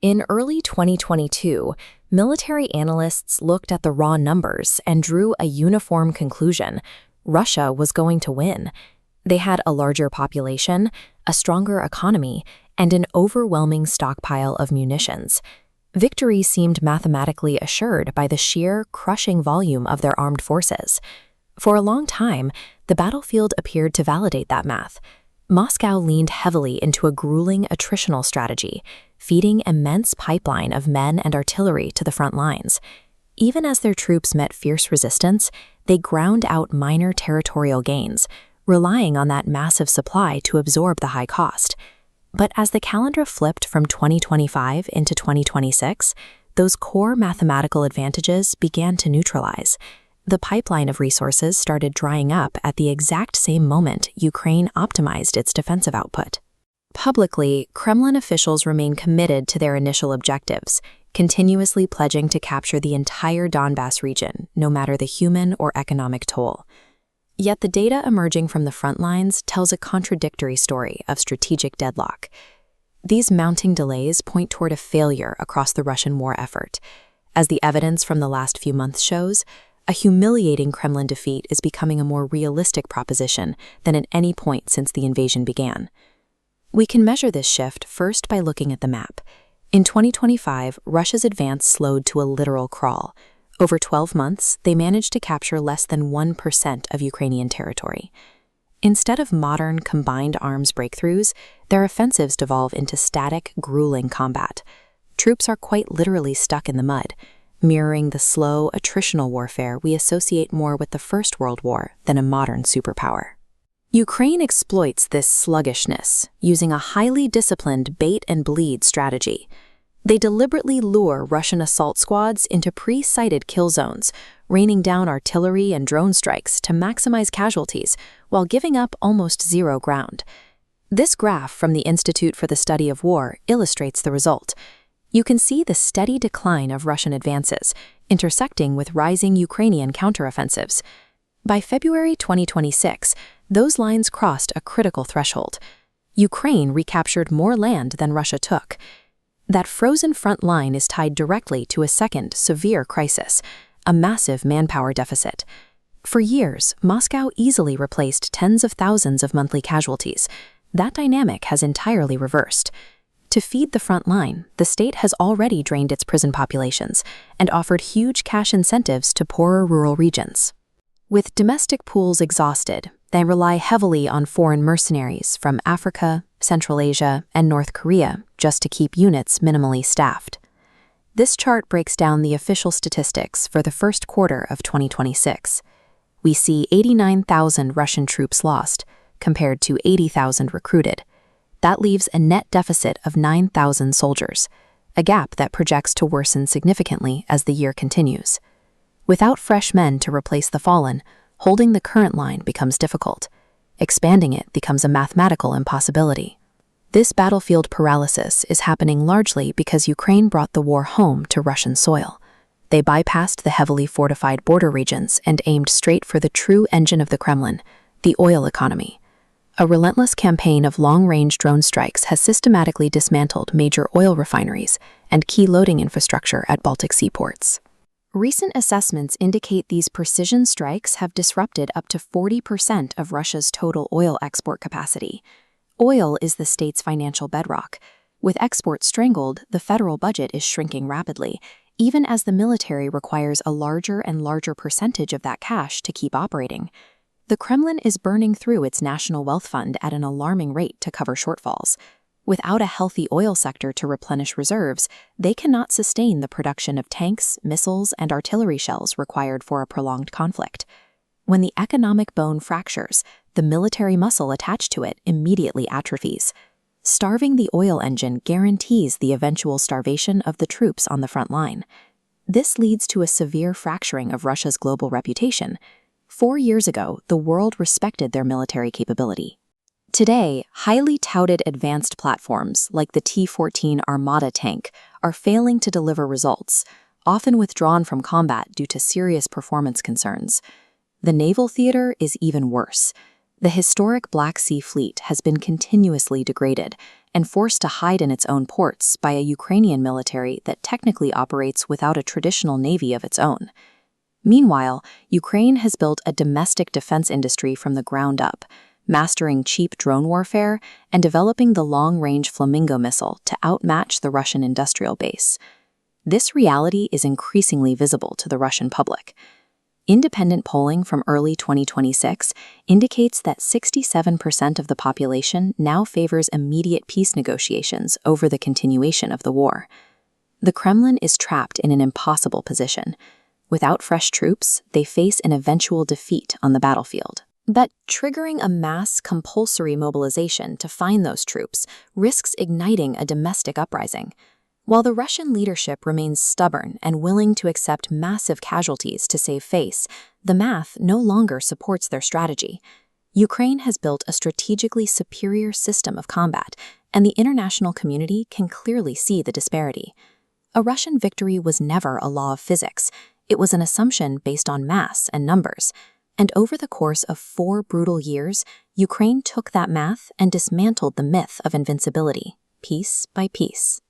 In early 2022, military analysts looked at the raw numbers and drew a uniform conclusion: Russia was going to win. They had a larger population, a stronger economy, and an overwhelming stockpile of munitions. Victory seemed mathematically assured by the sheer, crushing volume of their armed forces. For a long time, the battlefield appeared to validate that math. Moscow leaned heavily into a grueling attritional strategy, feeding immense pipeline of men and artillery to the front lines. Even as their troops met fierce resistance, they ground out minor territorial gains, relying on that massive supply to absorb the high cost. But as the calendar flipped from 2025 into 2026, those core mathematical advantages began to neutralize. The pipeline of resources started drying up at the exact same moment Ukraine optimized its defensive output. Publicly, Kremlin officials remain committed to their initial objectives, continuously pledging to capture the entire Donbas region, no matter the human or economic toll. Yet the data emerging from the front lines tells a contradictory story of strategic deadlock. These mounting delays point toward a failure across the Russian war effort. As the evidence from the last few months shows, a humiliating Kremlin defeat is becoming a more realistic proposition than at any point since the invasion began. We can measure this shift first by looking at the map. In 2025, Russia's advance slowed to a literal crawl. Over 12 months, they managed to capture less than 1% of Ukrainian territory. Instead of modern, combined arms breakthroughs, their offensives devolve into static, grueling combat. Troops are quite literally stuck in the mud, mirroring the slow, attritional warfare we associate more with the First World War than a modern superpower. Ukraine exploits this sluggishness, using a highly disciplined bait-and-bleed strategy. They deliberately lure Russian assault squads into pre-sighted kill zones, raining down artillery and drone strikes to maximize casualties while giving up almost zero ground. This graph from the Institute for the Study of War illustrates the result. You can see the steady decline of Russian advances, intersecting with rising Ukrainian counteroffensives. By February 2026, those lines crossed a critical threshold. Ukraine recaptured more land than Russia took. That frozen front line is tied directly to a second severe crisis, a massive manpower deficit. For years, Moscow easily replaced tens of thousands of monthly casualties. That dynamic has entirely reversed. To feed the front line, the state has already drained its prison populations and offered huge cash incentives to poorer rural regions. With domestic pools exhausted, they rely heavily on foreign mercenaries from Africa, Central Asia, and North Korea just to keep units minimally staffed. This chart breaks down the official statistics for the first quarter of 2026. We see 89,000 Russian troops lost, compared to 80,000 recruited. That leaves a net deficit of 9,000 soldiers, a gap that projects to worsen significantly as the year continues. Without fresh men to replace the fallen, holding the current line becomes difficult. Expanding it becomes a mathematical impossibility. This battlefield paralysis is happening largely because Ukraine brought the war home to Russian soil. They bypassed the heavily fortified border regions and aimed straight for the true engine of the Kremlin, the oil economy. A relentless campaign of long-range drone strikes has systematically dismantled major oil refineries and key loading infrastructure at Baltic seaports. Recent assessments indicate these precision strikes have disrupted up to 40% of Russia's total oil export capacity. Oil is the state's financial bedrock. With exports strangled, the federal budget is shrinking rapidly, even as the military requires a larger and larger percentage of that cash to keep operating. The Kremlin is burning through its national wealth fund at an alarming rate to cover shortfalls. Without a healthy oil sector to replenish reserves, they cannot sustain the production of tanks, missiles, and artillery shells required for a prolonged conflict. When the economic bone fractures, the military muscle attached to it immediately atrophies. Starving the oil engine guarantees the eventual starvation of the troops on the front line. This leads to a severe fracturing of Russia's global reputation. 4 years ago, the world respected their military capability. Today, highly touted advanced platforms like the T-14 Armata tank are failing to deliver results, often withdrawn from combat due to serious performance concerns. The naval theater is even worse. The historic Black Sea Fleet has been continuously degraded, and forced to hide in its own ports by a Ukrainian military that technically operates without a traditional navy of its own. Meanwhile, Ukraine has built a domestic defense industry from the ground up, mastering cheap drone warfare and developing the long-range Flamingo missile to outmatch the Russian industrial base. This reality is increasingly visible to the Russian public. Independent polling from early 2026 indicates that 67% of the population now favors immediate peace negotiations over the continuation of the war. The Kremlin is trapped in an impossible position. Without fresh troops, they face an eventual defeat on the battlefield. But triggering a mass compulsory mobilization to find those troops risks igniting a domestic uprising. While the Russian leadership remains stubborn and willing to accept massive casualties to save face, the math no longer supports their strategy. Ukraine has built a strategically superior system of combat, and the international community can clearly see the disparity. A Russian victory was never a law of physics. It was an assumption based on mass and numbers. And over the course of 4 brutal years, Ukraine took that math and dismantled the myth of invincibility, piece by piece.